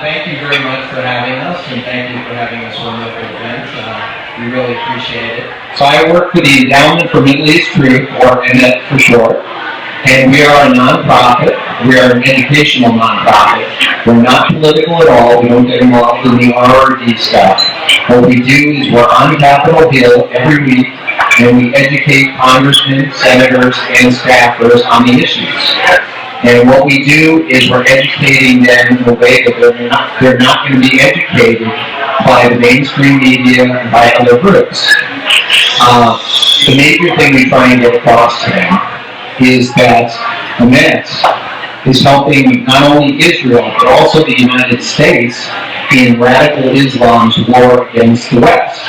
thank you very much for having us, and thank you for having this wonderful event. We really appreciate it. So I work for the Endowment for Middle East Truth, or EMET for short, and we are a nonprofit. We are an educational nonprofit. We're not political at all. We don't get involved in the RRD stuff. What we do is we're on Capitol Hill every week, and we educate congressmen, senators, and staffers on the issues. And what we do is we're educating them in a way that they're not going to be educated by the mainstream media and by other groups. The major thing we try and get across to them is that EMET is helping not only Israel, but also the United States in radical Islam's war against the West.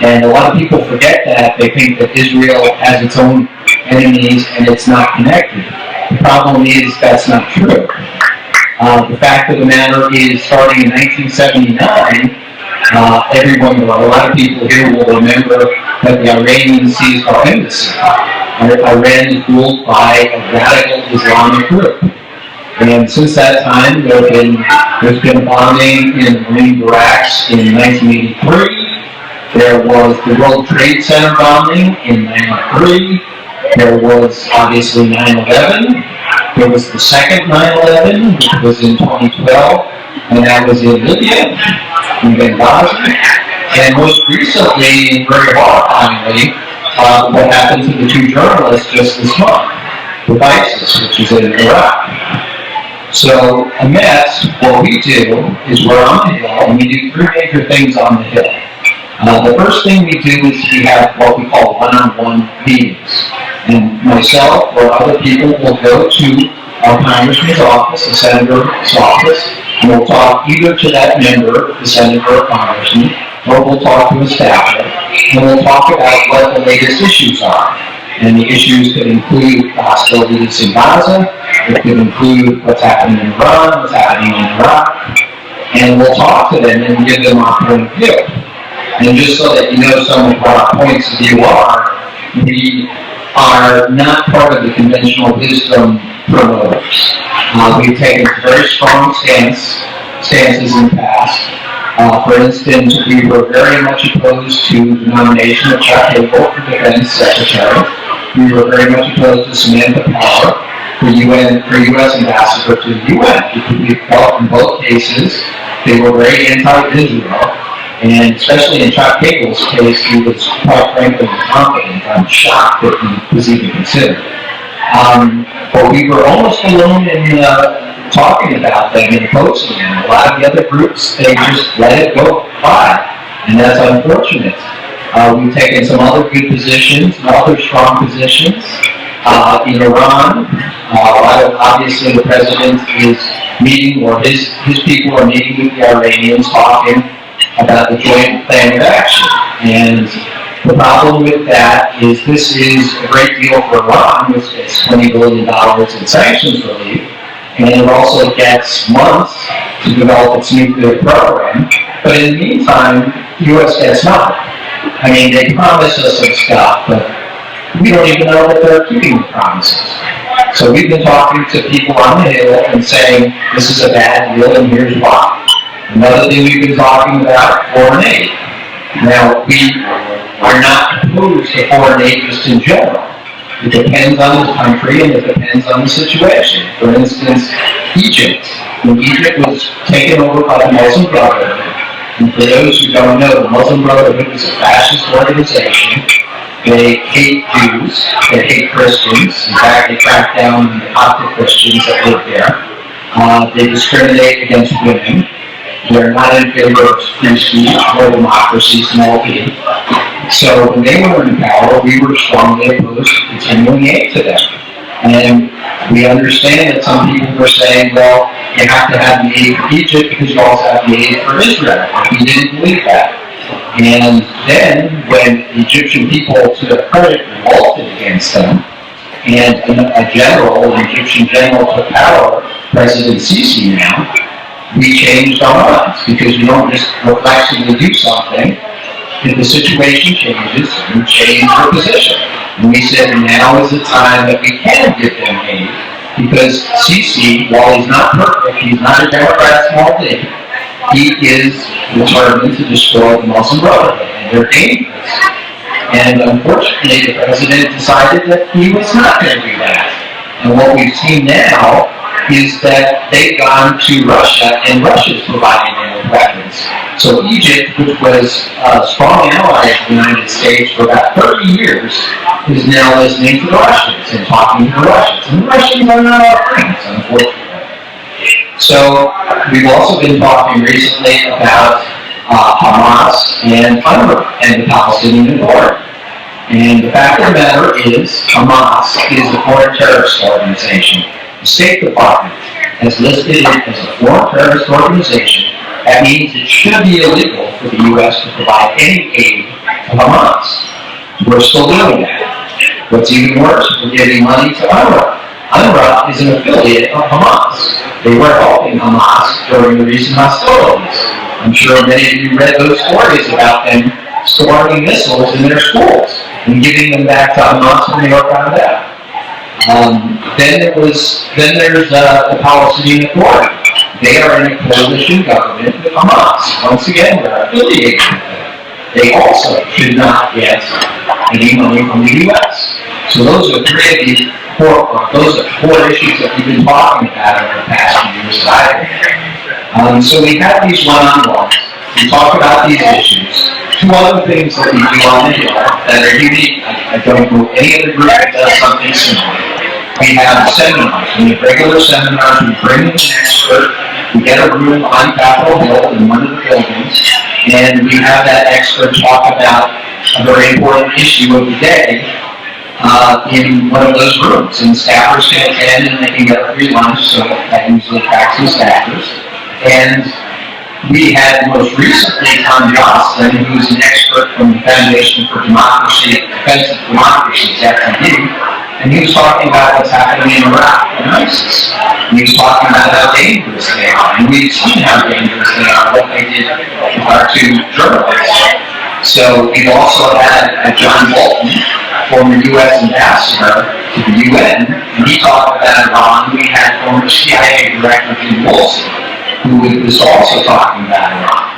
And a lot of people forget that. They think that Israel has its own enemies and it's not connected. The problem is that's not true. The fact of the matter is, starting in 1979, a lot of people here will remember that the Iranians seized our embassy. Iran is ruled by a radical Islamic group. And since that time, there's been bombing in Marine barracks in 1983. There was the World Trade Center bombing in 1993. There was obviously 9/11. There was the second 9/11, which was in 2012, and that was in Libya, in Benghazi. And most recently, and very horrifyingly, what happened to the two journalists just this month with ISIS, which is in Iraq. So, EMET, what we do is we're on the Hill, and we do three major things on the Hill. The first thing we do is we have what we call one-on-one meetings. And myself or other people will go to our congressman's office, the senator's office, and we'll talk either to that member, the senator or congressman, or we'll talk to a staffer, and we'll talk about what the latest issues are. And the issues could include the hostilities in Gaza, it could include what's happening in Iran, what's happening in Iraq, and we'll talk to them and give them our point of view. And just so that you know some of what our points of view are, we are not part of the conventional wisdom promoters. We've taken very strong stances in the past. For instance, we were very much opposed to the nomination of Chuck Hagel for Defense Secretary. We were very much opposed to Samantha Power for U.S. Ambassador to the UN, because we felt in both cases they were very anti-Israel. And especially in Chuck Hagel's case, he was quite frankly incompetent. I'm shocked that he was even considered. But we were almost alone in talking about them and opposing them. A lot of the other groups, they just let it go by. And that's unfortunate. We've taken some other good positions, other strong positions. In Iran, obviously the president is meeting, or his people are meeting with the Iranians, talking about the joint plan of action. And the problem with that is this is a great deal for Iran, which gets $20 billion in sanctions relief, and it also gets months to develop its nuclear program. But in the meantime, the U.S. gets nothing. I mean, they promise us some stuff, but we don't even know that they're keeping the promises. So we've been talking to people on the Hill and saying, this is a bad deal and here's why. Another thing we've been talking about, foreign aid. Now, we are not opposed to foreign aid just in general. It depends on the country and it depends on the situation. For instance, Egypt. When Egypt was taken over by the Muslim Brotherhood, and for those who don't know, the Muslim Brotherhood is a fascist organization. They hate Jews, they hate Christians. In fact, they crack down on the Coptic Christians that live there. They discriminate against women. They're not in favor of free speech or democracy, small d. So when they were in power, we were strongly opposed to continuing aid to them. And we understand that some people were saying, well, you have to have the aid for Egypt because you also have the aid for Israel. We didn't believe that. And then when the Egyptian people, to their credit, revolted against them, and an Egyptian general took power, President Sisi now, we changed our minds, because you don't just reflexively do something. If the situation changes, you change your position. And we said now is the time that we can give them aid, Because Sisi, while he's not perfect, he's not a Democrat small d, he is determined to destroy the Muslim Brotherhood, and they're dangerous. And unfortunately, the president decided that he was not going to do that. And what we've seen now is that they've gone to Russia, and Russia's providing them with weapons. So Egypt, which was a strong ally of the United States for about 30 years, is now listening to the Russians and talking to the Russians. And the Russians are not our friends, unfortunately. So we've also been talking recently about Hamas and UNRWA and the Palestinian Authority. And the fact of the matter is, Hamas is a foreign terrorist organization. The State Department has listed it as a foreign terrorist organization. That means it should be illegal for the U.S. to provide any aid to Hamas. We're still doing that. What's even worse, we're giving money to UNRWA. UNRWA is an affiliate of Hamas. They were helping Hamas during the recent hostilities. I'm sure many of you read those stories about them storing missiles in their schools and giving them back to Hamas when they were found out. Then there's the Palestinian Authority. They are in a coalition government with Hamas. Once again, they're affiliated with them. They also should not get any money from the U.S. So those are four issues that we've been talking about over the past few years. So we have these one-on-ones. We talk about these issues. Two other things that we do on the Hill that are unique. I don't know any other group that does something similar. We have seminars. We have regular seminars. We bring in an expert. We get a room on Capitol Hill in one of the buildings, and we have that expert talk about a very important issue of the day in one of those rooms. And staffers can attend, and they can get a free lunch, so that usually attracts some staffers. And we had most recently Tom Johnson, who's an expert from the Foundation for Democracy, Defense of Democracy, FDD, and he was talking about what's happening in Iraq and ISIS. And he was talking about how dangerous they are, and we've seen how dangerous they are, what they did with our two journalists. So we've also had John Bolton, former U.S. ambassador to the UN, and he talked about Iran. We had former CIA Director Jim Wilson, who was also talking about Iran.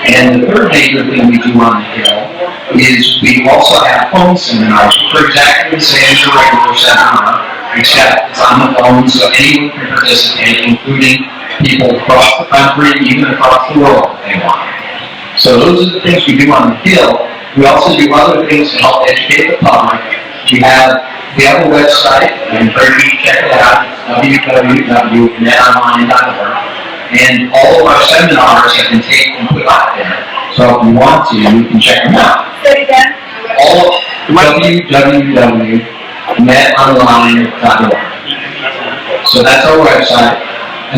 And the third major thing we do on the Hill is we also have phone seminars, which are exactly the same as a regular seminar, except it's on the phone so anyone can participate, including people across the country, even across the world if they want. So those are the things we do on the Hill. We also do other things to help educate the public. We have a website, I encourage you to check it out, www.netonline.org. And all of our seminars have been taped and put out there. So if you want to, you can check them out. Say it again. All of www.netonline.org. So that's our website.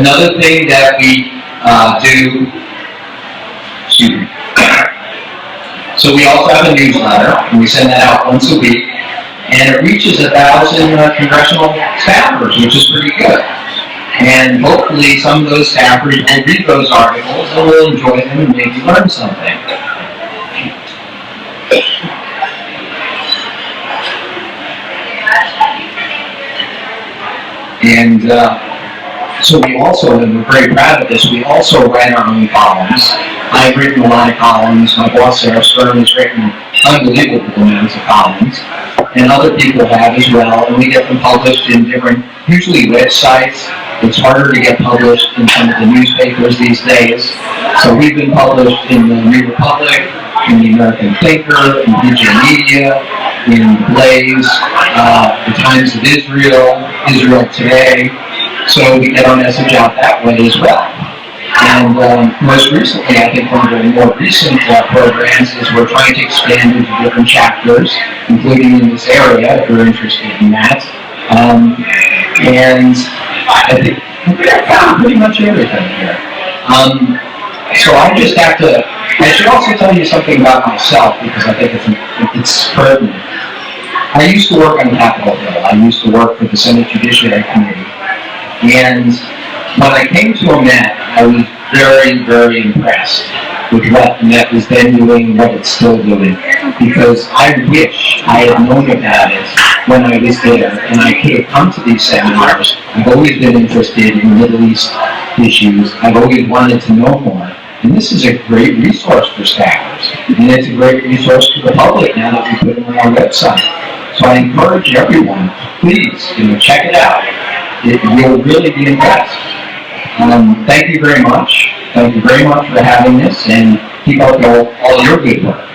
Another thing that we do, excuse me. So we also have a newsletter, and we send that out once a week. And it reaches 1,000 congressional staffers, which is pretty good. And hopefully some of those staffers will read those articles and will enjoy them and maybe learn something. And so we also, and we're very proud of this, we also write our own columns. I've written a lot of columns. My boss, Sarah Stern, has written unbelievable amounts of columns. And other people have as well. And we get them published in different, usually websites. It's harder to get published in some of the newspapers these days. So we've been published in the New Republic, in the American Thinker, in Digital Media, in Blaze, the Times of Israel, Israel Today. So we get our message out that way as well. And most recently, I think one of the more recent programs is we're trying to expand into different chapters, including in this area, if you're interested in that. And I think I found pretty much everything here. So I just have to, I should also tell you something about myself, because I think it's pertinent. I used to work on Capitol Hill. I used to work for the Senate Judiciary Committee. And when I came to EMET, I was very, very impressed with what EMET was then doing and what it's still doing, because I wish I had known about it when I was there, and I could have come to these seminars. I've always been interested in Middle East issues. I've always wanted to know more. And this is a great resource for staffers. And it's a great resource to the public now that we put it on our website. So I encourage everyone, please, check it out. You'll really be impressed. Thank you very much. Thank you very much for having this, and keep up all your good work.